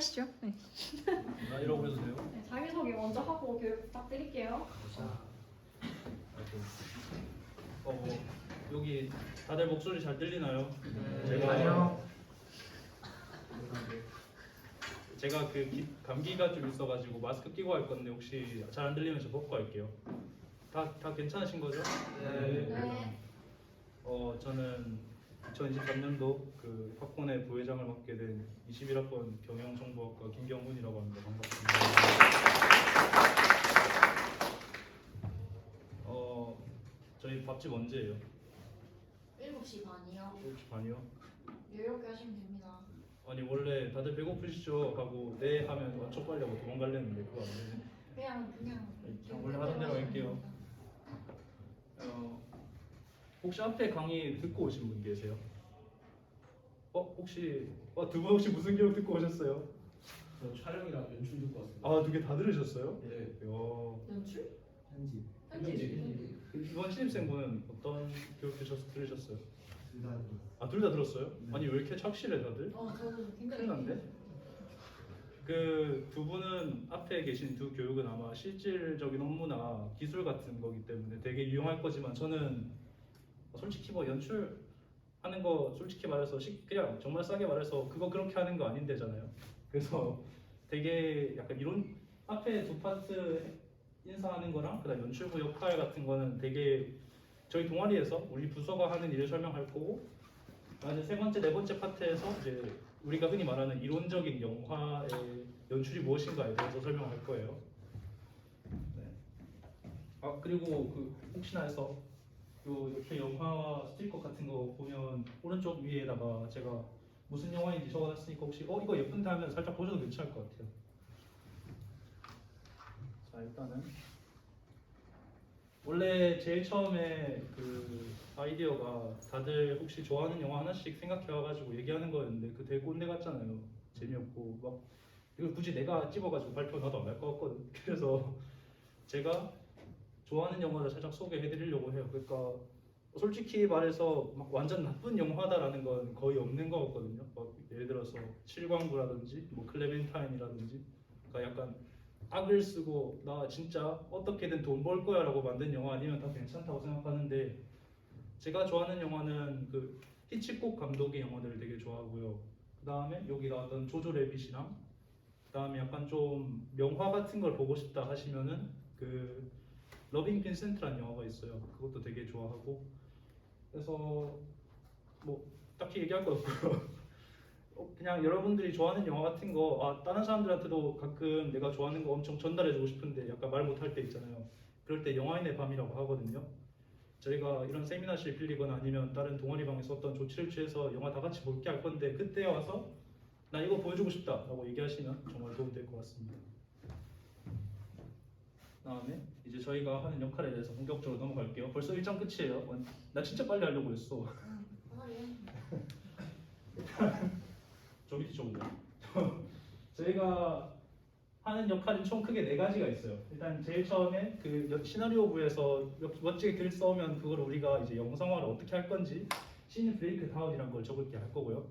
하시죠. 네. 이러고 해도 돼요? 네, 자기소개 먼저 하고 교육 부탁드릴게요. 여기 다들 목소리 잘 들리나요? 제가 그 감기가 좀 있어가지고 마스크 끼고 할 건데 혹시 잘 안 들리면 저 벗고 할게요. 다 괜찮으신 거죠? 네. 저는 2023년도 그 학원의 부회장을 맡게 된 21학번 경영정보학과 김경훈이라고 합니다. 반갑습니다. 저희 밥집 언제예요? 7시 반이요. 7시 반이요? 여유롭게 하시면 됩니다. 아니 원래 다들 배고프시죠? 하고 네 하면 완전 빨리 하고 도망가려는데 그거 안 되네. 그냥 원래 하던 대로 할게요. 혹시 앞에 강의 듣고 오신 분 계세요? 혹시 두 분 혹시 무슨 교육 듣고 오셨어요? 저 촬영이랑 연출 듣고 왔습니다. 두 개 다 들으셨어요? 네. 연출? 편집. 편집. 이번 신입생분은 어떤 교육 들으셨어요? 둘다 둘 다 들었어요? 네. 아니 왜 이렇게 착실해 다들? 저도 굉장히 큰일 났네. 그 두 분은 앞에 계신 두 교육은 아마 실질적인 업무나 기술 같은 거기 때문에 되게 유용할 거지만 저는 솔직히 뭐 연출하는 거 솔직히 말해서 그냥 정말 싸게 말해서 그거 그렇게 하는 거 아닌데잖아요. 그래서 되게 약간 이론 앞에 두 파트 인사하는 거랑 그다음 연출부 역할 같은 거는 되게 저희 동아리에서 우리 부서가 하는 일을 설명할 거고 나중에 세 번째, 네 번째 파트에서 이제 우리가 흔히 말하는 이론적인 영화의 연출이 무엇인가에 대해서 설명할 거예요. 네. 그리고 그 혹시나 해서 요 옆에 영화 스티커 같은 거 보면 오른쪽 위에다가 제가 무슨 영화인지 적어놨으니까 혹시 이거 예쁜데 하면 살짝 보셔도 괜찮을 것 같아요. 자 일단은 원래 제일 처음에 그 아이디어가 다들 혹시 좋아하는 영화 하나씩 생각해와가지고 얘기하는 거였는데 그 되게 꼰대 같잖아요. 재미없고 막 이걸 굳이 내가 찍어가지고 발표 나도 안 할 것 같거든. 그래서 제가 좋아하는 영화를 살짝 소개해드리려고 해요. 그러니까 솔직히 말해서 막 완전 나쁜 영화다라는 건 거의 없는 것 같거든요. 막 예를 들어서 칠광구라든지 뭐 클레멘타인이라든지 그러니까 약간 악을 쓰고 나 진짜 어떻게든 돈 벌 거야라고 만든 영화 아니면 다 괜찮다고 생각하는데 제가 좋아하는 영화는 그 히치콕 감독의 영화들을 되게 좋아하고요. 그 다음에 여기 나왔던 조조 래빗이랑 그 다음에 약간 좀 명화 같은 걸 보고 싶다 하시면은 그 러빙 빈센트라는 영화가 있어요. 그것도 되게 좋아하고 그래서 뭐 딱히 얘기할 거 없고요. 그냥 여러분들이 좋아하는 영화 같은 거 다른 사람들한테도 가끔 내가 좋아하는 거 엄청 전달해주고 싶은데 약간 말 못할 때 있잖아요. 그럴 때 영화인의 밤이라고 하거든요. 저희가 이런 세미나실 빌리거나 아니면 다른 동아리방에서 어떤 조치를 취해서 영화 다 같이 볼게 할 건데 그때 와서 나 이거 보여주고 싶다 라고 얘기하시면 정말 도움이 될 것 같습니다. 다음에 이제 저희가 하는 역할에 대해서 본격적으로 넘어갈게요. 벌써 1장 끝이에요. 나 진짜 빨리 하려고 했어. 저 밑에 좀 저희가 하는 역할은 총 크게 4가지가 있어요. 일단 제일 처음에 그 시나리오부에서 멋지게 글 써오면 그걸 우리가 이제 영상화를 어떻게 할 건지 씬 브레이크 다운이란 걸 적을 게 할 거고요.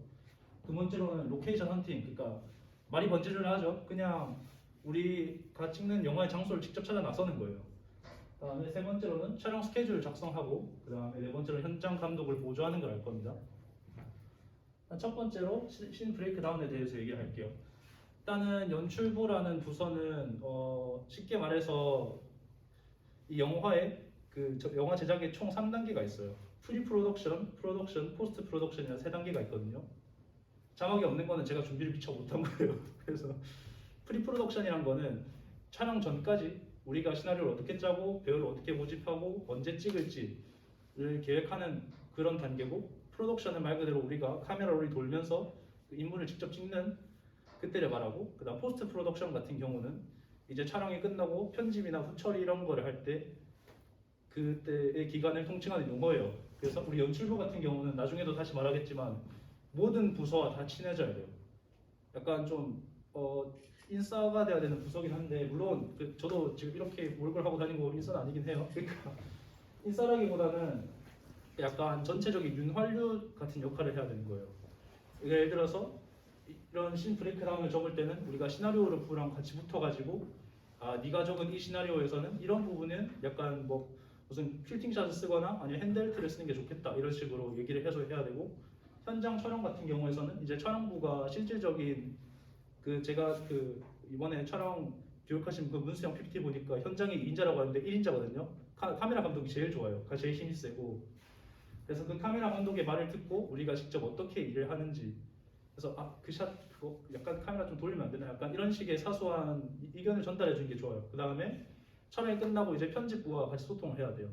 두 번째로는 로케이션 헌팅, 그러니까 말이 번지를 하죠. 그냥 우리가 찍는 영화의 장소를 직접 찾아 나서는 거예요. 그다음에 세 번째로는 촬영 스케줄 작성하고 그다음에 네 번째로 현장 감독을 보조하는 걸 할 겁니다. 첫 번째로 씬 브레이크 다운에 대해서 얘기할게요. 일단은 연출부라는 부서는 쉽게 말해서 이 영화의 영화 제작에 총 3단계가 있어요. 프리 프로덕션, 프로덕션, 포스트 프로덕션이라는 3단계가 있거든요. 자막이 없는 거는 제가 준비를 미처 못한 거예요. 그래서 프리 프로덕션이란 거는 촬영 전까지 우리가 시나리오를 어떻게 짜고 배우를 어떻게 모집하고 언제 찍을지를 계획하는 그런 단계고, 프로덕션은 말 그대로 우리가 카메라를 돌면서 그 인물을 직접 찍는 그때를 말하고, 그다음 포스트 프로덕션 같은 경우는 이제 촬영이 끝나고 편집이나 후처리 이런 거를 할 때 그때의 기간을 통칭하는 용어예요. 그래서 우리 연출부 같은 경우는 나중에도 다시 말하겠지만 모든 부서와 다 친해져야 돼요. 약간 좀 인싸가 돼야 되는 부서긴 한데, 물론 저도 지금 이렇게 몰골 하고 다니고 인싸는 아니긴 해요. 그러니까 인싸라기보다는 약간 전체적인 윤활유 같은 역할을 해야 되는 거예요. 예를 들어서 이런 씬 브레이크다운을 적을 때는 우리가 시나리오 러프랑 같이 붙어가지고 네가 적은 이 시나리오에서는 이런 부분은 약간 뭐 무슨 필팅샷을 쓰거나 아니면 핸드헬트를 쓰는 게 좋겠다 이런 식으로 얘기를 해서 해야 되고 현장 촬영 같은 경우에서는 이제 촬영부가 실질적인 그 제가 그 이번에 촬영 교육하신 그 문수영 PPT 보니까 현장에 2인자라고 하는데 1인자거든요. 카메라 감독이 제일 좋아요. 제일 힘이 세고 그래서 그 카메라 감독의 말을 듣고 우리가 직접 어떻게 일을 하는지 그래서 그 샷 그거 약간 카메라 좀 돌리면 안 되나 약간 이런 식의 사소한 의견을 전달해 주는 게 좋아요. 그 다음에 촬영이 끝나고 이제 편집부와 같이 소통을 해야 돼요.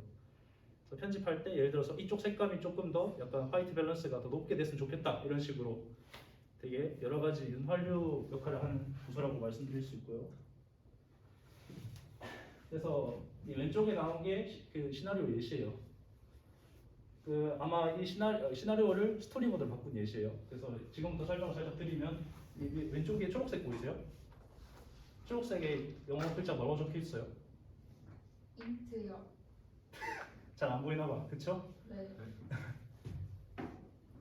그래서 편집할 때 예를 들어서 이쪽 색감이 조금 더 약간 화이트 밸런스가 더 높게 됐으면 좋겠다 이런 식으로 되게 여러 가지 윤활유 역할을 하는 부서라고 말씀드릴 수 있고요. 그래서 이 왼쪽에 나온 게 그 시나리오 예시예요. 그 아마 이 시나리오를 스토리보드로 바꾼 예시예요. 그래서 지금부터 설명을 살짝 드리면 이 왼쪽에 초록색 보이세요? 초록색에 영어 글자 뭐라고 적혀 있어요? 인트요. 잘 안 보이나 봐, 그쵸? 네.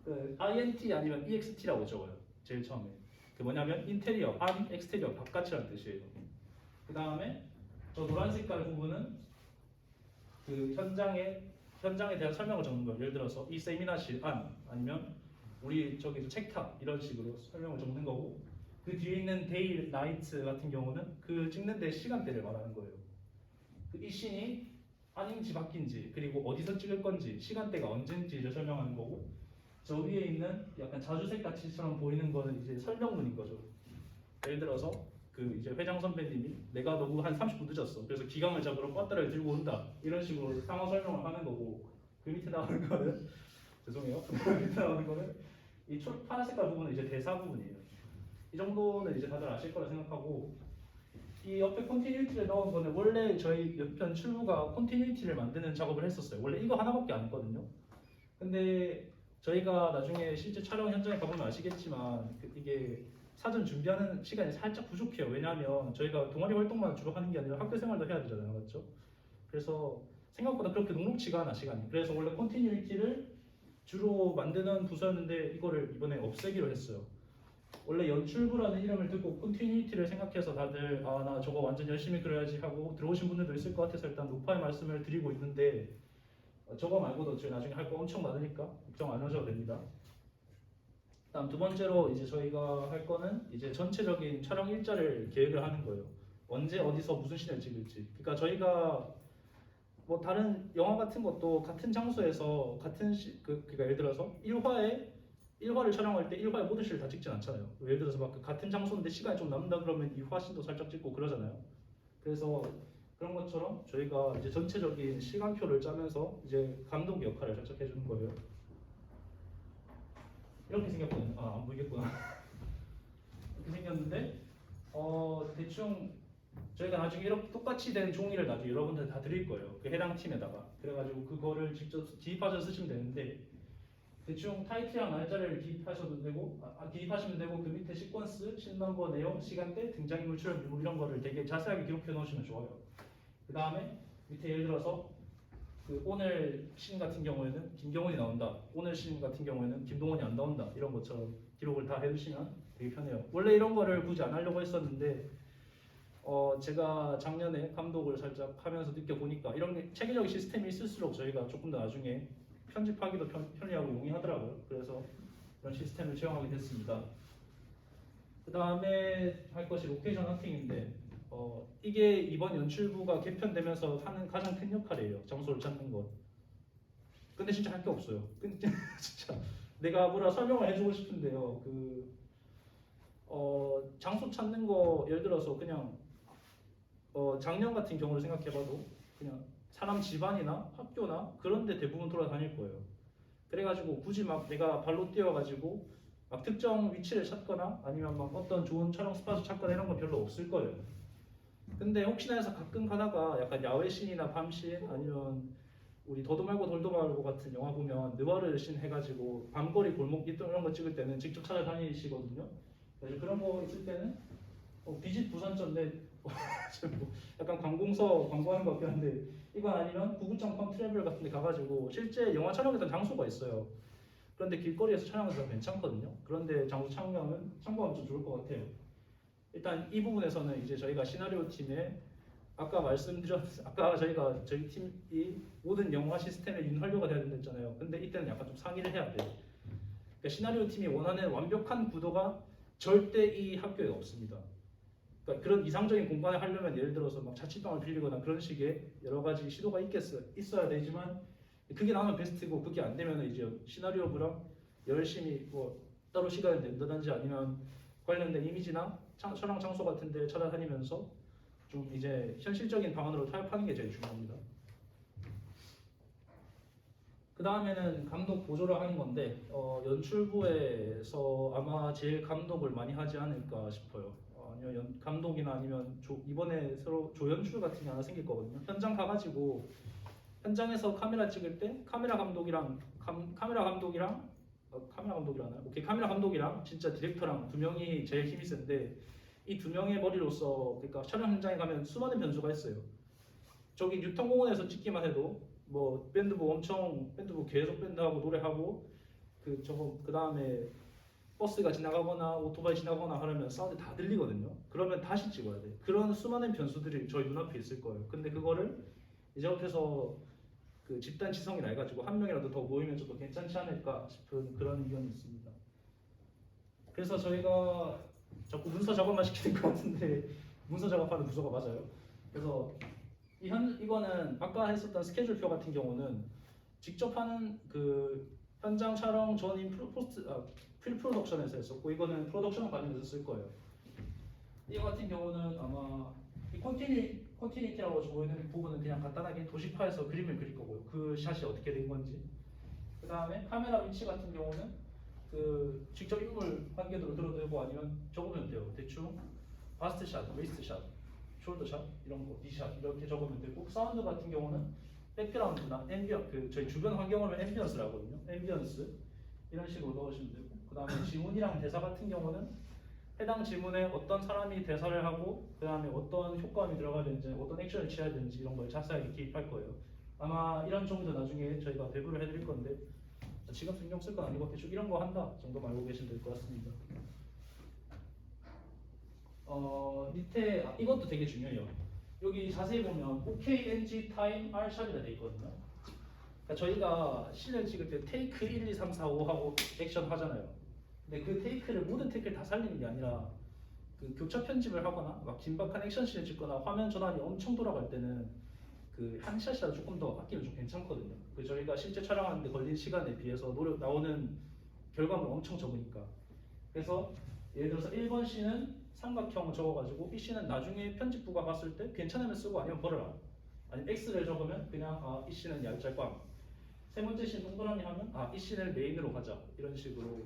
그 INT 아니면 EXT라고 적어요. 제일 처음에. 그 뭐냐면 인테리어, 안, 엑스테리어 바깥이라는 뜻이에요. 그 다음에 저 노란 색깔 부분은 그 현장에 대한 설명을 적는 거예요. 예를 들어서 이 세미나실 안 아니면 우리 저기 책탑 이런 식으로 설명을 적는 거고 그 뒤에 있는 데이, 나이트 같은 경우는 그 찍는 데 시간대를 말하는 거예요. 이 씬이 안인지 밖인지 그리고 어디서 찍을 건지 시간대가 언제인지를 설명하는 거고 저 위에 있는 약간 자주색 같이처럼 보이는 거는 이제 설명문인 거죠. 예를 들어서 그 이제 회장 선배님이 내가 너무 한 30분 늦었어. 그래서 기강을 잡으러 배터리를 들고 온다. 이런 식으로 상황 설명을 하는 거고 그 밑에 나오는 거는 죄송해요. 그 밑에 나오는 거는 이 파란 색깔 부분은 이제 대사 부분이에요. 이 정도는 이제 다들 아실 거라 생각하고 이 옆에 콘티뉴이티를 넣은 거는 원래 저희 연편 출부가 콘티뉴이티를 만드는 작업을 했었어요. 원래 이거 하나밖에 안 했거든요. 근데 저희가 나중에 실제 촬영 현장에 가보면 아시겠지만 이게 사전 준비하는 시간이 살짝 부족해요. 왜냐하면 저희가 동아리 활동만 주로 하는 게 아니라 학교 생활도 해야 되잖아요, 맞죠? 그래서 생각보다 그렇게 녹록지가 않아 시간이. 그래서 원래 콘티뉴이티를 주로 만드는 부서였는데 이거를 이번에 없애기로 했어요. 원래 연출부라는 이름을 듣고 콘티뉴이티를 생각해서 다들 나 저거 완전 열심히 그려야지 하고 들어오신 분들도 있을 것 같아서 일단 높아의 말씀을 드리고 있는데 저거 말고도 저희 나중에 할 거 엄청 많으니까 걱정 안 하셔도 됩니다. 다음 두 번째로 이제 저희가 할 거는 이제 전체적인 촬영 일자를 계획을 하는 거예요. 언제 어디서 무슨 씬을 찍을지. 그러니까 저희가 뭐 다른 영화 같은 것도 같은 장소에서 같은 그러니까 예를 들어서 1화를 촬영할 때 1화의 모든 씬을 다 찍진 않잖아요. 예를 들어서 막 같은 장소인데 시간이 좀 남는다 그러면 2화 씬도 살짝 찍고 그러잖아요. 그래서 그런 것처럼 저희가 이제 전체적인 시간표를 짜면서 이제 감독 역할을 살짝 해주는 거예요. 이렇게 생겼거든요. 안 보이겠구나. 이렇게 생겼는데 대충 저희가 나중에 이렇게 똑같이 된 종이를 나중에 여러분들 다 드릴 거예요. 그 해당 팀에다가. 그래가지고 그거를 직접 기입하셔서 쓰시면 되는데 대충 타이틀이랑 날짜를 기입하셔도 되고 기입하시면 되고 그 밑에 시퀀스, 씬 넘버, 내용, 시간대, 등장인물, 출연 인물 이런 거를 되게 자세하게 기록해 놓으시면 좋아요. 그 다음에 밑에 예를 들어서 그 오늘 씬 같은 경우에는 김경훈이 나온다. 오늘 씬 같은 경우에는 김동원이 안 나온다. 이런 것처럼 기록을 다 해두시면 되게 편해요. 원래 이런 거를 굳이 안 하려고 했었는데 제가 작년에 감독을 살짝 하면서 느껴보니까 이런 게 체계적인 시스템이 있을수록 저희가 조금 더 나중에 편집하기도 편리하고 용이하더라고요. 그래서 이런 시스템을 채용하게 됐습니다. 그 다음에 할 것이 로케이션 헌팅인데 이게 이번 연출부가 개편되면서 하는 가장 큰 역할이에요. 장소를 찾는 것. 근데 진짜 할 게 없어요. 근데 진짜 내가 뭐라 설명을 해주고 싶은데요. 장소 찾는 거 예를 들어서 그냥 작년 같은 경우를 생각해봐도 그냥 사람 집안이나 학교나 그런 데 대부분 돌아다닐 거예요. 그래가지고 굳이 막 내가 발로 뛰어가지고 막 특정 위치를 찾거나 아니면 막 어떤 좋은 촬영 스팟을 찾거나 이런 건 별로 없을 거예요. 근데 혹시나 해서 가끔 가다가 약간 야외 씬이나 밤 씬 아니면 우리 더도 말고 돌도 말고 같은 영화 보면 느와르 씬 해가지고 밤거리 골목 이런 거 찍을 때는 직접 찾아다니시거든요. 그래서 그런 거 있을 때는 비짓 부산점인데 약간 관공서 광고하는 것 같긴 한데 이건 아니면 구구점.com 트래블 같은 데 가가지고 실제 영화 촬영했던 장소가 있어요. 그런데 길거리에서 촬영해서 괜찮거든요. 그런데 장소 참고하면 좀 좋을 것 같아요. 일단 이 부분에서는 이제 저희가 시나리오 팀에 아까 저희 팀이 모든 영화 시스템의 윤활유가 돼야 된다 했잖아요. 근데 이때는 약간 좀 상의를 해야 돼요. 그러니까 시나리오 팀이 원하는 완벽한 구도가 절대 이 학교에 없습니다. 그러니까 그런 이상적인 공간을 하려면 예를 들어서 막 자취방을 빌리거나 그런 식의 여러 가지 시도가 있어야 되지만 그게 나오면 베스트고 그게 안 되면 이제 시나리오부랑 열심히 뭐 따로 시간을 낸다든지 아니면 관련된 이미지나 촬영 장소 같은 데 찾아다니면서 좀 이제 현실적인 방안으로 타협하는 게 제일 중요합니다. 그 다음에는 감독 보조를 하는 건데 연출부에서 아마 제일 감독을 많이 하지 않을까 싶어요. 아니면 감독이나 아니면 이번에 새로 조연출 같은 게 하나 생길 거거든요. 현장 가가지고 현장에서 카메라 찍을 때 카메라 감독이랑 카메라 감독이랑 진짜 디렉터랑 두 명이 제일 힘이 센데 이 두 명의 머리로서 그러니까 촬영 현장에 가면 수많은 변수가 있어요. 저기 뉴턴공원에서 찍기만 해도 뭐 밴드부 계속 밴드하고 노래하고 그 다음에 버스가 지나가거나 오토바이 지나가거나 하려면 사운드 다 들리거든요. 그러면 다시 찍어야 돼. 그런 수많은 변수들이 저희 눈앞에 있을 거예요. 근데 그거를 이제 옆에서 그 집단 지성이 나가지고 한 명이라도 더 모이면 좀 더 괜찮지 않을까 싶은 그런 의견이 있습니다. 그래서 저희가 자꾸 문서 작업만 시키는 것 같은데 문서 작업하는 부서가 맞아요. 그래서 이거는 아까 했었던 스케줄표 같은 경우는 직접 하는 그 현장 촬영 전인 프리프로덕션에서 했었고 이거는 프로덕션 과정에서 쓸 거예요. 이거 같은 경우는 아마 이 컨티니티라고 보이는 부분은 그냥 간단하게 도식화해서 그림을 그릴 거고요. 그 샷이 어떻게 된 건지. 그 다음에 카메라 위치 같은 경우는 그 직접 인물 관계도로 들어들고 아니면 적으면 돼요. 대충 바스트 샷, 웨이스트 샷, 숄더 샷 이런 거, D샷 이렇게 적으면 되고 사운드 같은 경우는 백그라운드나 저희 주변 환경을 앰비언스를 하거든요. 앰비언스 이런 식으로 넣으시면 되고 그 다음에 지문이랑 대사 같은 경우는 해당 지문에 어떤 사람이 대사를 하고 그 다음에 어떤 효과음이 들어가야 되는지 어떤 액션을 취해야 되는지 이런 걸 자세하게 기입할 거예요. 아마 이런 정도 나중에 저희가 배부를 해드릴 건데 지금 신경 쓸 건 아니고 대충 이런 거 한다 정도만 알고 계시면 될 것 같습니다. 밑에 이것도 되게 중요해요. 여기 자세히 보면 OK, NG, 타임, R샵이라 되어 있거든요. 그러니까 저희가 씬을 찍을 때 테이크 1, 2, 3, 4, 5 하고 액션 하잖아요. 근데 그 모든 테이크를 다 살리는 게 아니라 그 교차 편집을 하거나 막 긴박한 액션씬을 찍거나 화면 전환이 엄청 돌아갈 때는 그 한 샷이라도 조금 더 아끼면 좀 괜찮거든요. 그 저희가 실제 촬영하는데 걸린 시간에 비해서 나오는 결과물 엄청 적으니까. 그래서 예를 들어서 1번 씬은 삼각형을 적어가지고 이 씬은 나중에 편집부가 봤을 때 괜찮으면 쓰고 아니면 버려라. 아니면 X를 적으면 그냥 이 씬은 얄짤 꽝. 세 번째 씬 동그라미 하면 이 씬을 메인으로 가자. 이런 식으로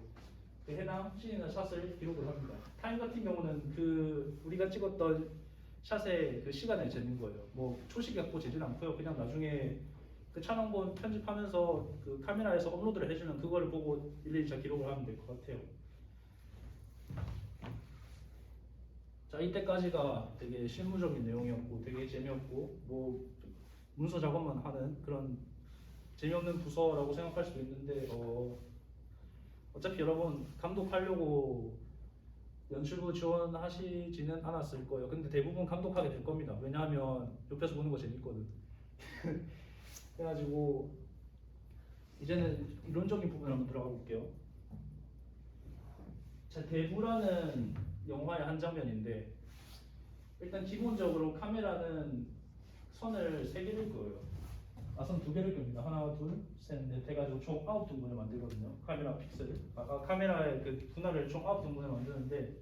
그 해당 씬이나 샷을 기록을 합니다. 타임 같은 경우는 그 우리가 찍었던 샷의 그 시간을 재는 거예요. 뭐 초시 갖고 재진 않고요. 그냥 나중에 그 촬영본 편집하면서 그 카메라에서 업로드를 해주면 그거를 보고 일일이 잘 기록을 하면 될 것 같아요. 자, 이때까지가 되게 실무적인 내용이었고 되게 재미없고 뭐 문서 작업만 하는 그런 재미없는 부서라고 생각할 수도 있는데 어차피 여러분 감독하려고 연출부 지원하시지는 않았을 거예요. 근데 대부분 감독하게 될 겁니다. 왜냐하면 옆에서 보는 거 재밌거든. 그래가지고 이제는 이론적인 부분을 한번 들어가 볼게요. 자, 대부라는 영화의 한 장면인데 일단 기본적으로 카메라는 선을 3개를 그어요. 선 2개를 깁니다. 하나, 둘, 셋, 넷 해가지고 총 9등분을 만들거든요. 카메라 픽셀을. 아까 카메라의 그 분할을 총 9등분을 만드는데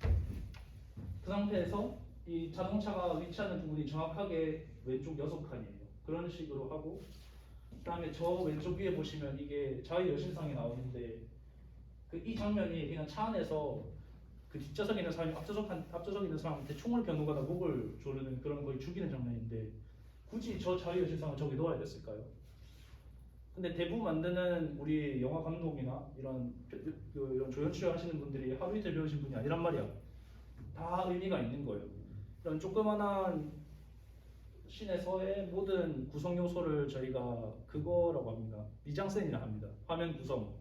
그 상태에서 이 자동차가 위치하는 부분이 정확하게 왼쪽 6칸이에요. 그런 식으로 하고 그 다음에 저 왼쪽 위에 보시면 이게 자유 여신상이 나오는데 이 장면이 그냥 차 안에서 그 뒷좌석에 있는 사람이 앞좌석에 있는 사람한테 총을 겨누거나 목을 조르는 그런 거의 죽이는 장면인데 굳이 저 자유 여신상을 저기 넣어야 됐을까요? 근데 대부분 만드는 우리 영화 감독이나 이런 조연출 하시는 분들이 하루 이틀 배우신 분이 아니란 말이야. 다 의미가 있는 거예요. 이런 조그만한 씬에서의 모든 구성 요소를 저희가 그거라고 합니다. 미장센이라 합니다. 화면 구성.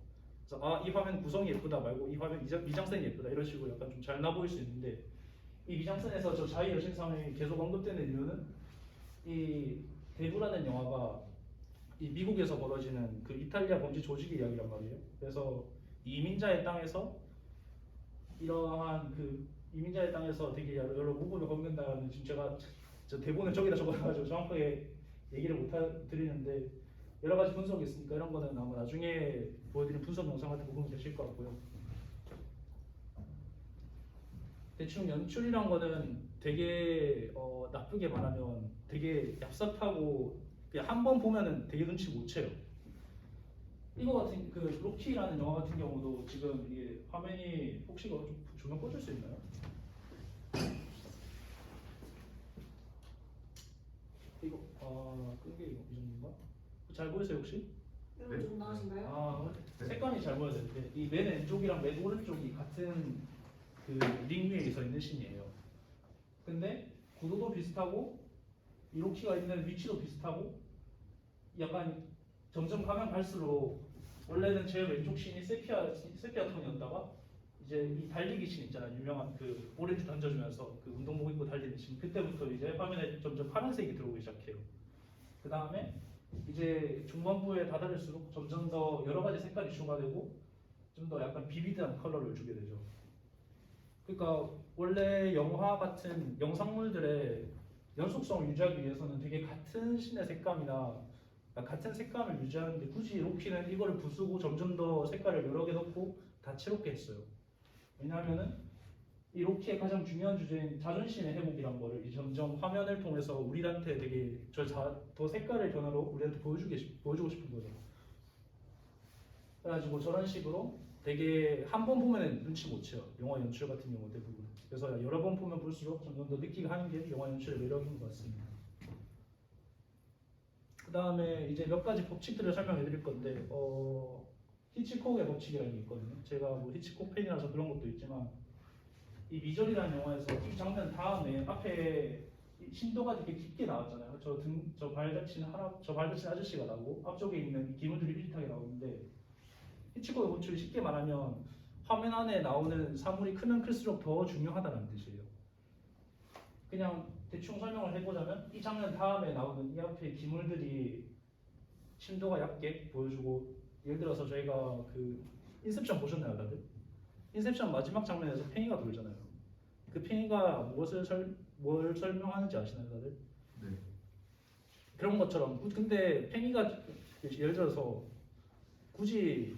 그래서 이 화면 구성이 예쁘다 말고 이 화면 미장센이 예쁘다 이런 식으로 약간 좀 잘 나 보일 수 있는데 이 미장센에서 저 자의 여신상이 계속 언급되는 이유는 이 대부라는 영화가 이 미국에서 벌어지는 그 이탈리아 범죄 조직의 이야기란 말이에요. 그래서 이 이민자의 땅에서 이러한 그 이민자의 땅에서 되게 여러 무고를 겪는다는 지금 제가 저 대본을 저기다 적어가지고 정확하게 얘기를 못 드리는데 여러 가지 분석이 있으니까 이런 거는 아마 나중에 보여드린 분석 영상 같은 거 보면 되실 것 같고요. 대충 연출이란 거는 되게 나쁘게 말하면 되게 얍삽하고 그냥 한 번 보면은 되게 눈치 못 채요. 이거 같은 그 로키라는 영화 같은 경우도 지금 이게 화면이 혹시 이거 좀 조명 꺼줄 수 있나요? 이거 끈게 이거 이 정도인가? 잘 보이세요 혹시? 이거 좀 나으신가요? 색감이 잘 보여야 되는데 이 맨 왼쪽이랑 맨 오른쪽이 같은 그 링 위에 서 있는 신이에요. 근데 구도도 비슷하고 이 로키가 있는 위치도 비슷하고 약간 점점 가면 갈수록 원래는 제일 왼쪽 신이 세피아 톤이었다가 이제 이 달리기 신 있잖아요. 유명한 그 오렌지 던져주면서 그 운동복 입고 달리는 신. 그때부터 이제 화면에 점점 파란색이 들어오기 시작해요. 그 다음에 이제 중반부에 다다를수록 점점 더 여러 가지 색깔이 추가되고 좀 더 약간 비비드한 컬러를 주게 되죠. 그러니까 원래 영화 같은 영상물들의 연속성을 유지하기 위해서는 되게 같은 신의 색감이나 같은 색감을 유지하는데 굳이 로키는 이거를 부수고 점점 더 색깔을 여러 개 넣고 다채롭게 했어요. 왜냐하면은 이 로키의 가장 중요한 주제인 자존심의 회복이란 거를 점점 화면을 통해서 우리한테 되게 더 색깔의 변화로 우리한테 보여주고 싶은 거죠. 그래가지고 저런 식으로 되게 한 번 보면 눈치 못 채요. 영화 연출 같은 경우 대부분. 그래서 여러 번 보면 볼수록 점점 더 느끼게 하는 게 영화 연출의 매력인 것 같습니다. 그 다음에 이제 몇 가지 법칙들을 설명해 드릴 건데 히치콕의 법칙이라는 게 있거든요. 제가 뭐 히치콕 팬이라서 그런 것도 있지만 이 미절이라는 영화에서 이 장면 다음에 앞에 신도가 되게 깊게 나왔잖아요. 저 발 다친 아저씨가 나오고 앞쪽에 있는 기물들이 삐릿하게 나오는데 히치콕의 법칙을 쉽게 말하면 화면 안에 나오는 사물이 크면 클수록 더 중요하다는 뜻이에요. 그냥 대충 설명을 해보자면 이 장면 다음에 나오는 이 앞에 기물들이 심도가 얕게 보여주고 예를 들어서 저희가 그 인셉션 보셨나요 다들? 인셉션 마지막 장면에서 팽이가 돌잖아요. 그 팽이가 뭘 설명하는지 아시나요 다들? 네. 그런 것처럼 근데 팽이가 예를 들어서 굳이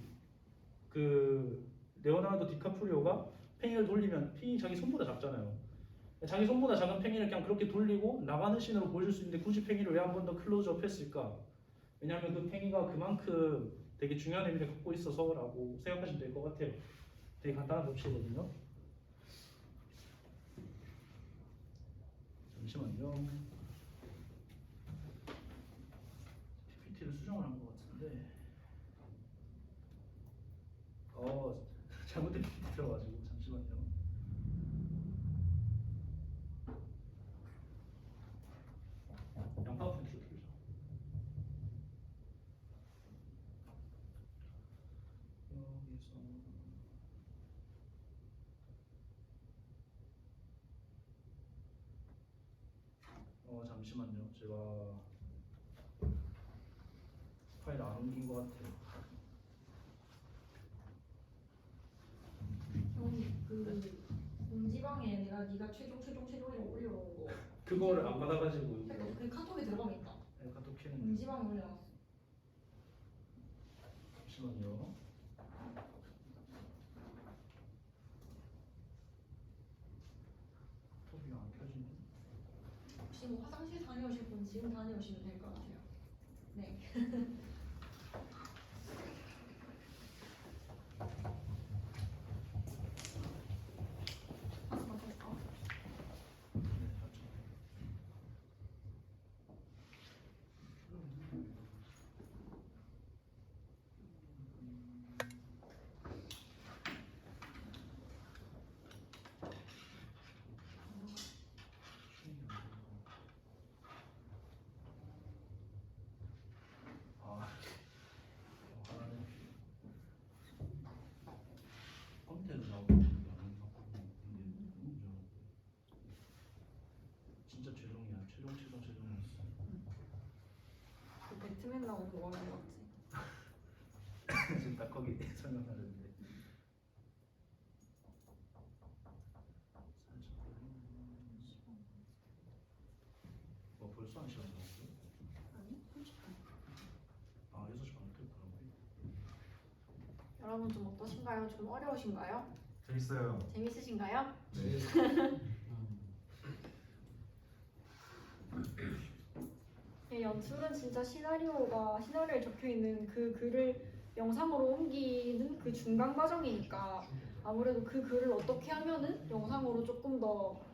그 레오나르도 디카프리오가 팽이를 돌리면 팽이 자기 손보다 작잖아요. 자기 손보다 작은 팽이를 그냥 그렇게 돌리고 나가는 씬으로 보여줄 수 있는데 굳이 팽이를 왜 한 번 더 클로즈업 했을까? 왜냐하면 그 팽이가 그만큼 되게 중요한 의미를 갖고 있어서라고 생각하시면 될 것 같아요. 되게 간단한 법칙이거든요. 잠시만요. PPT를 수정을 한 것 같은데 잘못된 PPT 들어가지고 잠시만요. 양파 프린트로 틀죠. 잠시만요. 제가 파일 안 옮긴 것 같아요. 형이 그 공지방에 네가 최종이라고 올려놓은 거 그거를 안 받아가지고 그 카톡에 들어가면 있다. 네, 카톡 키는. 공지방에 올려놨어. 잠시만요. 톱이 안 켜지네. 혹시 뭐 화장실 다녀오실 분 지금 다녀오시면 될 것 같아요. 네. 최종. 그 배트맨 나오는 거 말하는 거 맞지? 지금 딱 거기 설명하는데. 벌써 한 시간 남았어요? 아니 30분. 아 6시 반에 끝나고. 여러분 좀 어떠신가요? 좀 어려우신가요? 재밌어요. 재밌으신가요? 네. 네, 연출은 진짜 시나리오에 적혀 있는 그 글을 영상으로 옮기는 그 중간 과정이니까 아무래도 그 글을 어떻게 하면은 영상으로 조금 더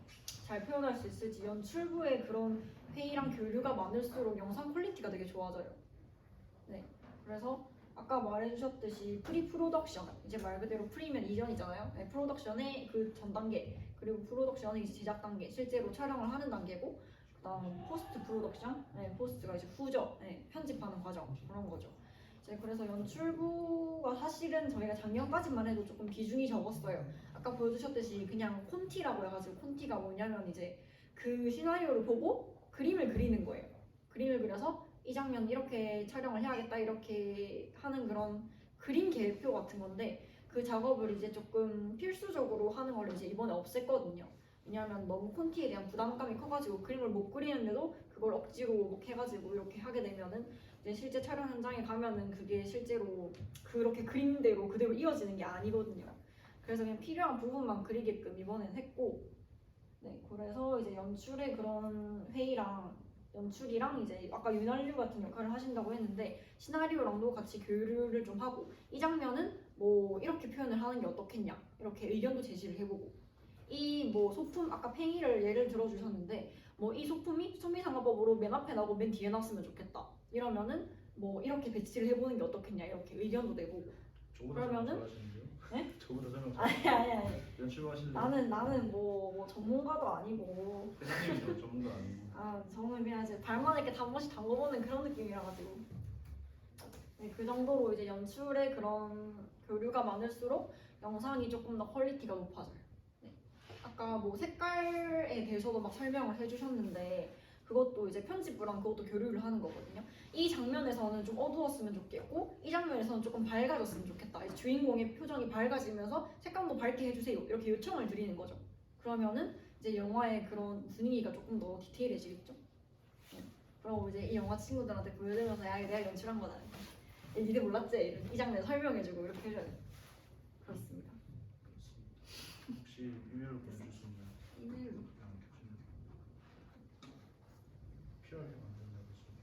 잘 표현할 수 있을지 연출부의 그런 회의랑 교류가 많을수록 영상 퀄리티가 되게 좋아져요. 네, 그래서 아까 말해주셨듯이 프리 프로덕션 이제 말 그대로 프리면 이전이잖아요. 네, 프로덕션의 그 전 단계 그리고 프로덕션의 이제 제작 단계 실제로 촬영을 하는 단계고 그다음 포스트 프로덕션 네, 포스트가 이제 후죠. 네, 편집하는 과정 그런 거죠. 이제 그래서 연출부가 사실은 저희가 작년까지만 해도 조금 비중이 적었어요. 아까 보여주셨듯이 그냥 콘티라고 해가지고 콘티가 뭐냐면 이제 그 시나리오를 보고 그림을 그리는 거예요. 그림을 그려서 이 장면 이렇게 촬영을 해야겠다 이렇게 하는 그런 그림 계획표 같은 건데 그 작업을 이제 조금 필수적으로 하는 걸 이제 이번에 없앴거든요. 왜냐하면 너무 콘티에 대한 부담감이 커가지고 그림을 못 그리는데도 그걸 억지로 뭐 해가지고 이렇게 하게 되면은 이제 실제 촬영 현장에 가면은 그게 실제로 그렇게 그림대로 그대로 이어지는 게 아니거든요. 그래서 그냥 필요한 부분만 그리게끔 이번엔 했고, 네 그래서 이제 연출의 그런 회의랑 연출이랑 이제 아까 윤활유 같은 역할을 하신다고 했는데 시나리오랑도 같이 교류를 좀 하고 이 장면은 뭐 이렇게 표현을 하는 게 어떻겠냐 이렇게 의견도 제시를 해보고 이 뭐 소품 아까 팽이를 예를 들어주셨는데 뭐 이 소품이 소미상가법으로 맨 앞에 나오고 맨 뒤에 나왔으면 좋겠다 이러면은 뭐 이렇게 배치를 해보는 게 어떻겠냐 이렇게 의견도 내보고 그러면은 네? 저보다 설명 아니 연출하실래요? 나는 뭐 전문가도 아니고 회장님이죠. 전문가 아니고. 저는 그냥 이제 발만 이렇게 한 번씩 담궈보는 그런 느낌이라 가지고 네, 그 정도로 이제 연출의 그런 교류가 많을수록 영상이 조금 더 퀄리티가 높아져요. 네. 아까 뭐 색깔에 대해서도 막 설명을 해주셨는데 그것도 이제 편집부랑 그것도 교류를 하는 거거든요. 이 장면에서는 좀 어두웠으면 좋겠고 이 장면에서는 조금 밝아졌으면 좋겠다. 이제 주인공의 표정이 밝아지면서 색감도 밝게 해주세요. 이렇게 요청을 드리는 거죠. 그러면은 이제 영화의 그런 분위기가 조금 더 디테일해지겠죠. 네. 그럼 이제 이 영화 친구들한테 보여주면서 야 내가 연출한 거다. 니들 몰랐지? 이 장면 설명해주고 이렇게 해줘야 돼요. 그렇습니다. 혹시 이메일로 보내줄 수 있나요? 이메일로. 필요하게 만든다고 했습니다.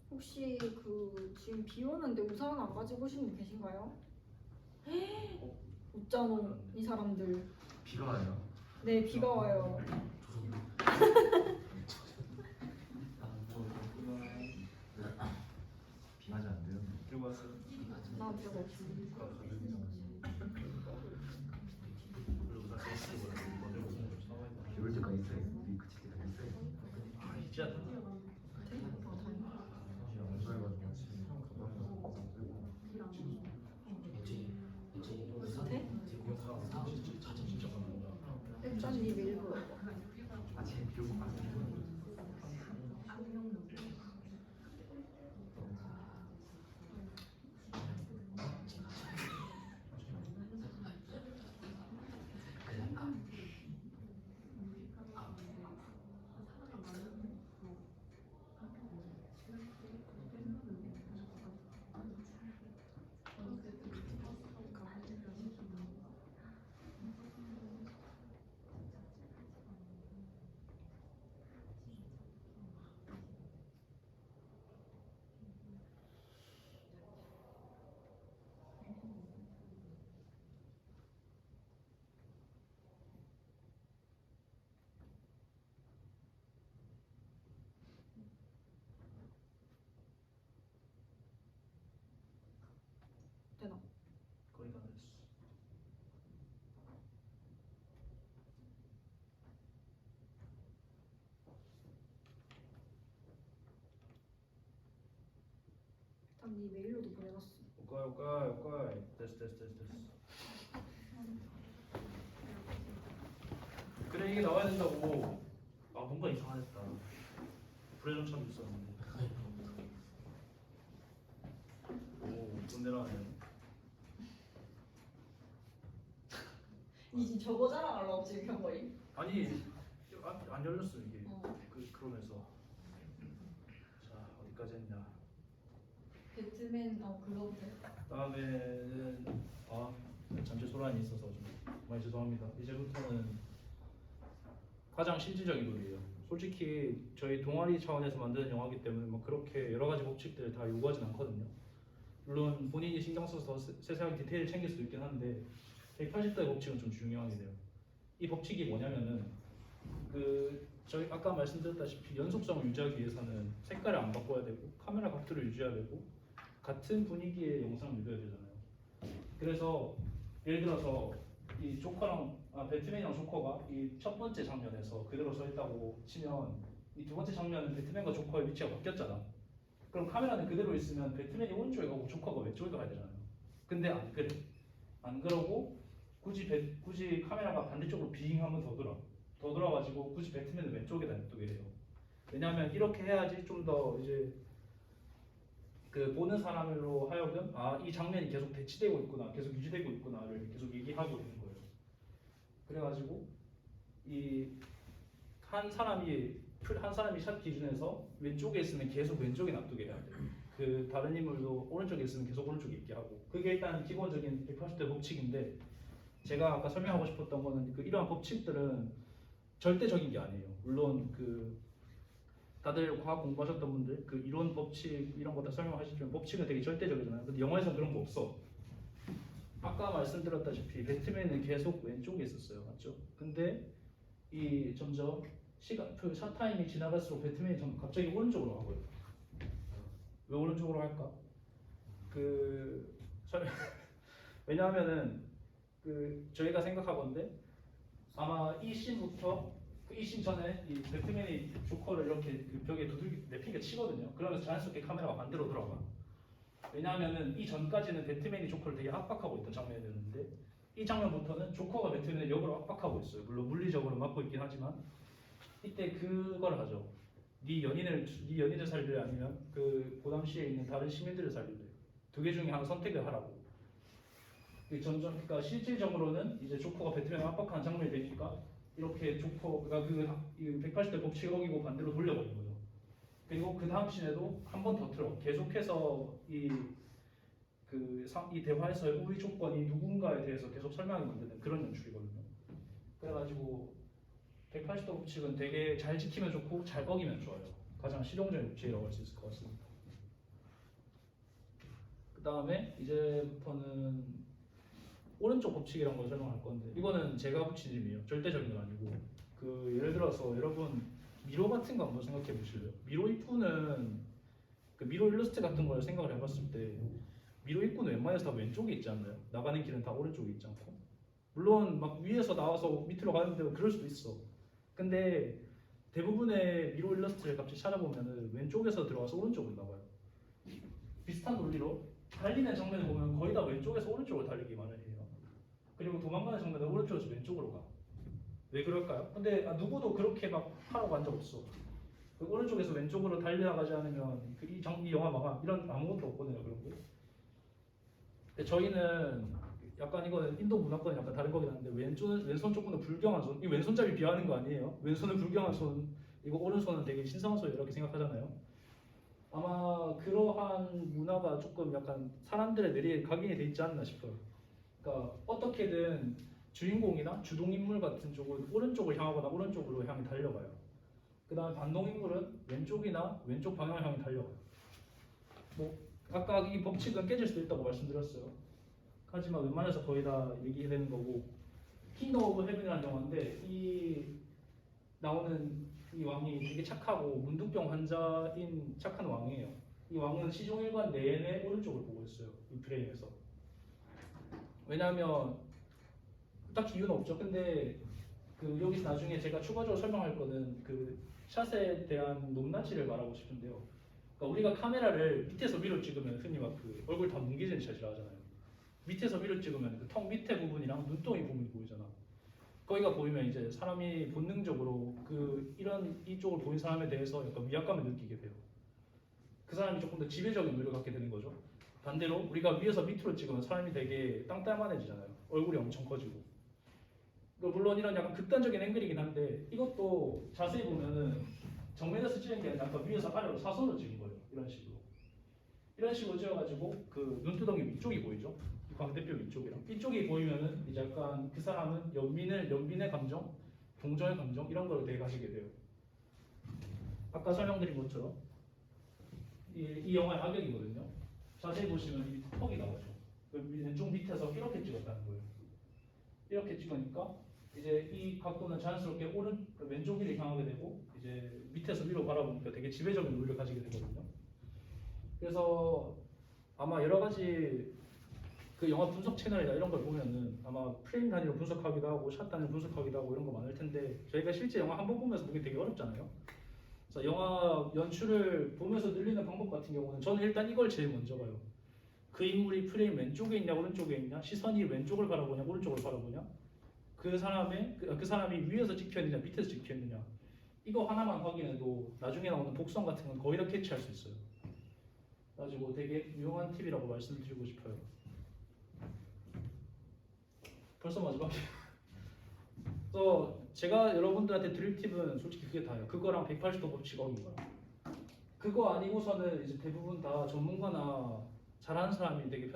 혹시 그 지금 비 오는데 우산 안 가지고 오신 분 계신가요? 웃잖아 이 사람들. 비가 와요. 네 비가 와요. 비 맞아 안 돼요? 들고 왔어요? 나 별거 없어. 비 올 때가 있어요. 비 그칠 때가 있어요. 아 있지 않나? 연소해가지고 아침에 일단 네 메일 불러봐. 아침에 비 오고 갔어요. 네 메일로도 보내놨어. 오까이. 됐어. 그래 이게 나와야 된다고. 아 뭔가 이상하겠다. 불에 좀 있었는데. 돈 내라네. 니 지금 저거 자랑하려고 지금 한 거임? 아니 안 열렸어 이게. 어. 그러면서 자 어디까지 했냐. 배트맨 그거부터. 다음에는 잠시 소란이 있어서 좀 많이 죄송합니다. 이제부터는 가장 실질적인 놀이에요. 솔직히 저희 동아리 차원에서 만드는 영화이기 때문에 뭐 그렇게 여러 가지 법칙들을 다 요구하진 않거든요. 물론 본인이 신경 써서 세세하게 디테일을 챙길 수도 있긴 한데 180도의 법칙은 좀 중요하게 돼요. 이 법칙이 뭐냐면은 저희 아까 말씀드렸다시피 연속성을 유지하기 위해서는 색깔을 안 바꿔야 되고 카메라 각도를 유지해야 되고 같은 분위기의 영상을 믿어야 되잖아요. 그래서 예를 들어서 이 조커랑 배트맨이랑 조커가 이 첫 번째 장면에서 그대로 서 있다고 치면 이 두 번째 장면은 배트맨과 조커의 위치가 바뀌었잖아. 그럼 카메라는 그대로 있으면 배트맨이 오른쪽에 가고 조커가 왼쪽에 가야 되잖아요. 근데 안 그래. 안 그러고 굳이 카메라가 반대쪽으로 빙 한번 더 돌아가지고 굳이 배트맨은 왼쪽에다 냅두게 해요. 왜냐하면 이렇게 해야지 좀 더 이제 그 보는 사람으로 하여금 이 장면이 계속 대치되고 있구나, 계속 유지되고 있구나를 계속 얘기하고 있는 거예요. 그래가지고 이 한 사람이 샷 기준에서 왼쪽에 있으면 계속 왼쪽에 놔두게 해야 돼요. 그 다른 인물도 오른쪽에 있으면 계속 오른쪽에 있게 하고 그게 일단 기본적인 180도 법칙인데 제가 아까 설명하고 싶었던 거는 이러한 법칙들은 절대적인 게 아니에요. 물론 다들 과학 공부하셨던 분들 이론 법칙 이런 거 다 설명하시지만 법칙은 되게 절대적이잖아요. 근데 영화에서는 그런 거 없어. 아까 말씀드렸다시피 배트맨은 계속 왼쪽에 있었어요, 맞죠? 근데 이 점점 샷 타임이 지나갈수록 배트맨이 갑자기 오른쪽으로 가고요. 왜 오른쪽으로 할까? 왜냐하면은 저희가 생각하건데 아마 이 씬부터 이 씬 전에 이 배트맨이 조커를 이렇게 벽에 두들기 내피게 치거든요. 그러면서 자연스럽게 카메라가 반대로 돌아가. 왜냐하면은 이 전까지는 배트맨이 조커를 되게 압박하고 있던 장면이었는데 이 장면부터는 조커가 배트맨을 역으로 압박하고 있어요. 물론 물리적으로 막고 있긴 하지만 이때 그걸 하죠. 네 연인을 살릴래 아니면 그 당시에 있는 다른 시민들을 살릴래. 두 개 중에 하나 선택을 하라고. 그러니까 실질적으로는 이제 조커가 배트맨을 압박하는 장면이 되니까 이렇게 조커가 180도 법칙을 어기고 반대로 돌려버린 거죠. 그리고 그 다음 씬에도 한 번 더 틀어. 계속해서 이 대화에서의 우위 조건이 누군가에 대해서 계속 설명하게 만드는 그런 연출이거든요. 그래가지고 180도 법칙은 되게 잘 지키면 좋고 잘 어기면 좋아요. 가장 실용적인 법칙이라고 할 수 있을 것 같습니다. 그 다음에 이제부터는 오른쪽 법칙이라는 걸 설명할 건데 이거는 제가 붙인 이름이에요. 절대적인 건 아니고 예를 들어서 여러분 미로 같은 거 한번 생각해 보실래요? 미로 입구는 미로 일러스트 같은 걸 생각을 해봤을 때 미로 입구는 웬만해서 다 왼쪽에 있지 않나요? 나가는 길은 다 오른쪽에 있지 않고 물론 막 위에서 나와서 밑으로 가는데 그럴 수도 있어. 근데 대부분의 미로 일러스트를 갑자기 찾아보면은 왼쪽에서 들어와서 오른쪽으로 나가요. 비슷한 논리로 달리는 장면을 보면 거의 다 왼쪽에서 오른쪽으로 달리기 마련이에요. 그리고 도망가는 장면은 오른쪽에서 왼쪽으로 가. 왜 그럴까요? 근데 누구도 그렇게 막 하라고 한 적 없어. 오른쪽에서 왼쪽으로 달려나가지 않으면 이 영화 망함 이런 아무것도 없거든요. 그런 게. 근데 저희는 약간 이거는 인도 문화권이 약간 다른 거긴 한데 왼손 조금 더 불경한 손. 이 왼손잡이 비하하는 거 아니에요? 왼손은 불경한 손, 이거 오른손은 되게 신성한 손 이렇게 생각하잖아요. 아마 그러한 문화가 조금 약간 사람들의 뇌리에 각인이 돼 있지 않나 싶어요. 그러니까 어떻게든 주인공이나 주동인물 같은 쪽은 오른쪽을 향하거나 오른쪽으로 향해 달려가요. 그 다음에 반동인물은 왼쪽이나 왼쪽 방향을 향해 달려가요. 아까 이 법칙은 깨질 수도 있다고 말씀드렸어요. 하지만 웬만해서 거의 다 얘기되는 거고 킹덤 오브 헤븐이라는 영화인데 나오는 이 왕이 되게 착하고 문둥병 환자인 착한 왕이에요. 이 왕은 시종일관 내내 오른쪽을 보고 있어요. 이 프레임에서. 왜냐하면 딱히 이유는 없죠. 근데 여기서 나중에 제가 추가적으로 설명할 거는 샷에 대한 높낮이를 말하고 싶은데요. 그러니까 우리가 카메라를 밑에서 위로 찍으면 흔히 막 그 얼굴 다 뭉개지는 샷이라 하잖아요. 밑에서 위로 찍으면 그 턱 밑에 부분이랑 눈동이 부분이 보이잖아. 거기가 보이면 이제 사람이 본능적으로 그 이런 이쪽을 보인 사람에 대해서 약간 위압감을 느끼게 돼요. 그 사람이 조금 더 지배적인 의를 갖게 되는 거죠. 반대로 우리가 위에서 밑으로 찍으면 사람이 되게 땅땅만해지잖아요. 얼굴이 엄청 커지고. 물론 이런 약간 극단적인 앵글이긴 한데 이것도 자세히 보면은 정면에서 찍은 게 아니라 약간 위에서 아래로 사선으로 찍은 거예요. 이런 식으로. 이런 식으로 찍어가지고 그 눈두덩이 위쪽이 보이죠. 이 광대뼈 위쪽이랑 이쪽이 보이면은 이제 약간 그 사람은 연민의 감정, 동정의 감정 이런 걸 되게 가지게 돼요. 아까 설명드린 것처럼 이 영화의 악역이거든요. 자세히 보시면 이 턱이 나오죠. 왼쪽 밑에서 이렇게 찍었다는 거예요. 이렇게 찍으니까 이제 이 각도는 자연스럽게 왼쪽 길이 향하게 되고 이제 밑에서 위로 바라보니까 되게 지배적인 의를 가지게 되거든요. 그래서 아마 여러 가지 그 영화 분석 채널이나 이런 걸 보면은 아마 프레임 단위로 분석하기도 하고 샷 단위로 분석하기도 하고 이런 거 많을 텐데 저희가 실제 영화 한 번 보면서 보기 되게 어렵잖아요. 그래서 영화 연출을 보면서 늘리는 방법 같은 경우는 저는 일단 이걸 제일 먼저 봐요. 그 인물이 프레임 왼쪽에 있냐 오른쪽에 있냐, 시선이 왼쪽을 바라보냐 오른쪽을 바라보냐, 그 사람이 위에서 찍혀 있느냐 밑에서 찍혀 있느냐, 이거 하나만 확인해도 나중에 나오는 복선 같은 건 거의 다 캐치할 수 있어요. 그래가지고 되게 유용한 팁이라고 말씀드리고 싶어요. 벌써 마지막이에요. 그래서 제가 여러분들한테 드릴 팁은 솔직히 그게 다예요. 그거랑 180도 법칙 어긴 거야. 그거 아니고서는 이제 대부분 다 전문가나 잘하는 사람이 되게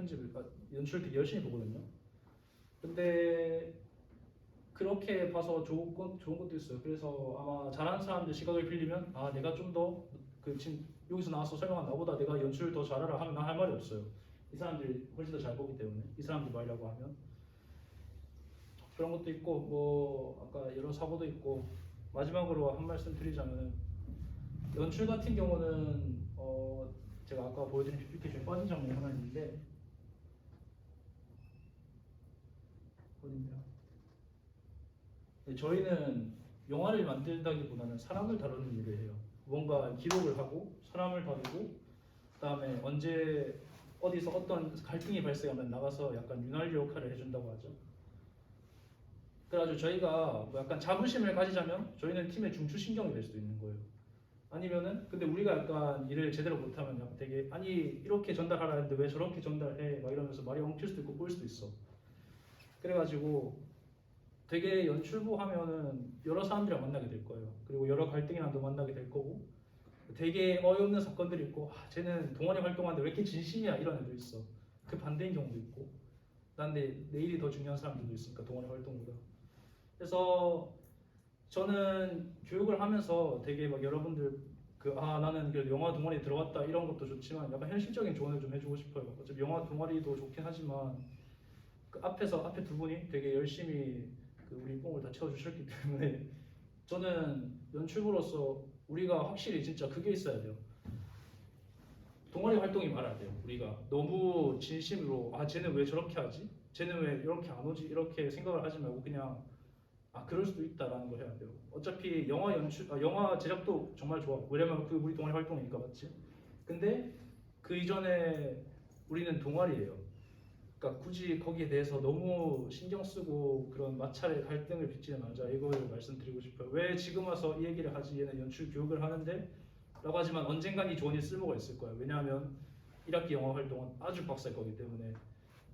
연출을 되게 열심히 보거든요. 근데 그렇게 봐서 좋은 것도 있어요. 그래서 아마 잘하는 사람들 시각을 빌리면 아 내가 좀 더 지금 여기서 나와서 설명한 나보다 내가 연출을 더 잘하라 하면 난 할 말이 없어요. 이 사람들이 훨씬 더 잘 보기 때문에 이 사람들 말이라고 하면 그런 것도 있고 뭐 아까 여러 사고도 있고 마지막으로 한 말씀 드리자면 연출 같은 경우는 제가 아까 보여드린 PPT 중에 빠진 장면이 하나 있는데 어딘데요? 네, 저희는 영화를 만들다기보다는 사람을 다루는 일을 해요. 뭔가 기록을 하고 사람을 다루고 그다음에 언제 어디서 어떤 갈등이 발생하면 나가서 약간 윤활유 역할을 해준다고 하죠. 그래가지고 저희가 뭐 약간 자부심을 가지자면 저희는 팀의 중추신경이 될 수도 있는 거예요. 아니면은 근데 우리가 약간 일을 제대로 못하면 약간 되게 아니 이렇게 전달하라 했는데 왜 저렇게 전달해 막 이러면서 말이 엉킬 수도 있고 꼬일 수도 있어. 그래가지고 되게 연출부 하면은 여러 사람들이랑 만나게 될 거예요. 그리고 여러 갈등이랑도 만나게 될 거고 되게 어이없는 사건들이 있고 쟤는 동아리 활동하는데 왜 이렇게 진심이야 이런 애도 있어. 그 반대인 경우도 있고 난 내일이 더 중요한 사람들도 있으니까 동아리 활동보다. 그래서 저는 교육을 하면서 되게 막 여러분들 나는 그래도 영화 동아리 들어갔다 이런 것도 좋지만 약간 현실적인 조언을 좀 해주고 싶어요. 어차피 영화 동아리도 좋긴 하지만 그 앞에 두 분이 되게 열심히 우리 꿈을 다 채워주셨기 때문에 저는 연출부로서 우리가 확실히 진짜 그게 있어야 돼요. 동아리 활동이 말아야 돼요. 우리가 너무 진심으로 쟤는 왜 저렇게 하지? 쟤는 왜 이렇게 안 오지? 이렇게 생각을 하지 말고 그냥 그럴 수도 있다라는 걸 해야 돼요. 어차피 영화 제작도 정말 좋아. 왜냐면 우리 동아리 활동이니까 맞지? 근데 그 이전에 우리는 동아리예요. 그러니까 굳이 거기에 대해서 너무 신경 쓰고 그런 마찰의 갈등을 빚지는 말자 이걸 말씀드리고 싶어요. 왜 지금 와서 이 얘기를 하지? 얘는 연출 교육을 하는데 라고 하지만 언젠간 이 조언이 쓸모가 있을 거예요. 왜냐하면 1학기 영화 활동은 아주 빡셀 거기 때문에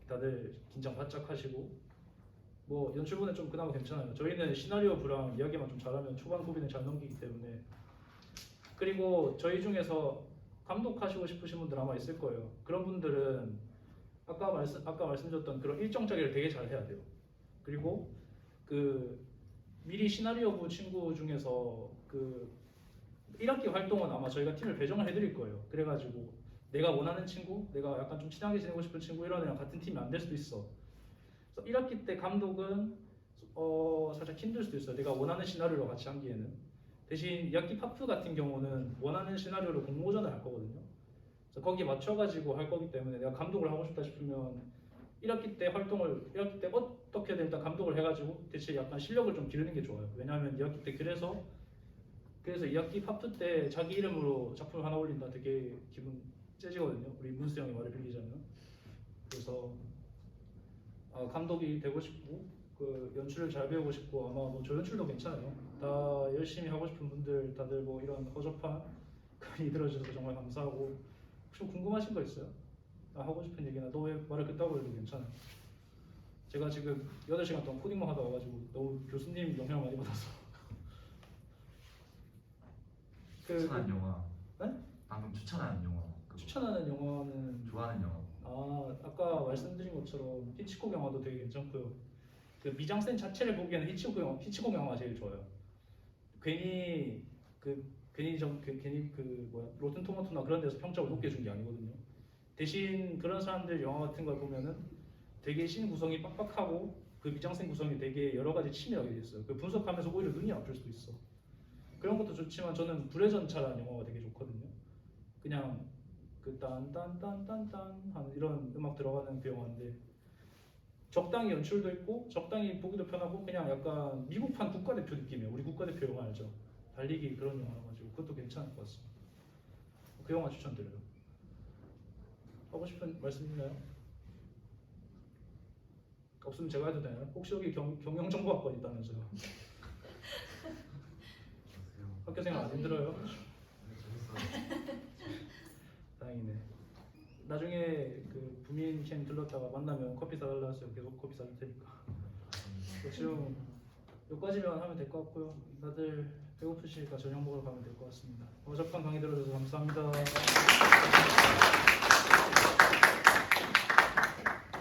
다들 긴장 바짝 하시고 뭐 연출부는 좀 그나마 괜찮아요. 저희는 시나리오부랑 이야기만 좀 잘하면 초반 고비는 잘 넘기기 때문에. 그리고 저희 중에서 감독하시고 싶으신 분들 아마 있을 거예요. 그런 분들은 아까 말씀드렸던 그런 일정 짜기를 되게 잘 해야 돼요. 그리고 미리 시나리오부 친구 중에서 1학기 활동은 아마 저희가 팀을 배정을 해드릴 거예요. 그래가지고 내가 원하는 친구, 내가 약간 좀 친하게 지내고 싶은 친구 이런 애랑 같은 팀이 안 될 수도 있어. 그래서 1학기 때 감독은 살짝 힘들 수도 있어요. 내가 원하는 시나리오로 같이 하기에는. 대신 2학기 파프 같은 경우는 원하는 시나리오로 공모전을 할 거거든요. 그래서 거기에 맞춰가지고 할 거기 때문에 내가 감독을 하고 싶다 싶으면 1학기 때 어떻게든 일단 감독을 해가지고 대체 약간 실력을 좀 기르는 게 좋아요. 왜냐하면 2학기 때 그래서 그래서 2학기 파트 때 자기 이름으로 작품 하나 올린다 되게 기분 째지거든요. 우리 문수 형의 말을 빌리자면. 그래서 감독이 되고 싶고 그 연출을 잘 배우고 싶고 아마 뭐 저 연출도 괜찮아요. 다 열심히 하고 싶은 분들 다들 뭐 이런 허접한 강의 들어주셔서 정말 감사하고 혹시 뭐 궁금하신 거 있어요? 하고 싶은 얘기나 너 왜 말을 그따고 해도 괜찮아요. 제가 지금 8시간 동안 코딩만 하다 와가지고 너무 교수님 영향을 많이 받아서 추천한 영화. 네? 방금 추천한 영화. 그거. 추천하는 영화는 좋아하는 영화. 아까 말씀드린 것처럼 히치콕 영화도 되게 괜찮고요. 그 미장센 자체를 보기에는 히치콕 영화가 제일 좋아요. 괜히 로튼 토마토나 그런 데서 평점을 높게 준 게 아니거든요. 대신 그런 사람들 영화 같은 걸 보면은 되게 신 구성이 빡빡하고 그 미장센 구성이 되게 여러 가지 치밀하게 돼 있어요. 그 분석하면서 오히려 눈이 아플 수도 있어. 그런 것도 좋지만 저는 불의 전차라는 영화가 되게 좋거든요. 그냥 그 딴딴딴딴딴 하는 이런 음악 들어가는 그 영화인데 적당히 연출도 있고 적당히 보기도 편하고 그냥 약간 미국판 국가대표 느낌이에요. 우리 국가대표 영화 알죠? 달리기 그런 영화라가지고 그것도 괜찮을 것 같습니다. 그 영화 추천드려요. 하고 싶은 말씀 있나요? 없으면 제가 해도 되나요? 혹시 여기 경영정보학과 있다면서요? 학교생활 안 힘들어요? 다행이네. 나중에 그 부민 캠 들렀다가 만나면 커피 사달라 하세요. 계속 커피 사줄 테니까. 지금 여기까지만 하면 될 것 같고요. 다들 배고프시니까 저녁 먹으러 가면 될 것 같습니다. 어접한 강의 들어줘서 감사합니다.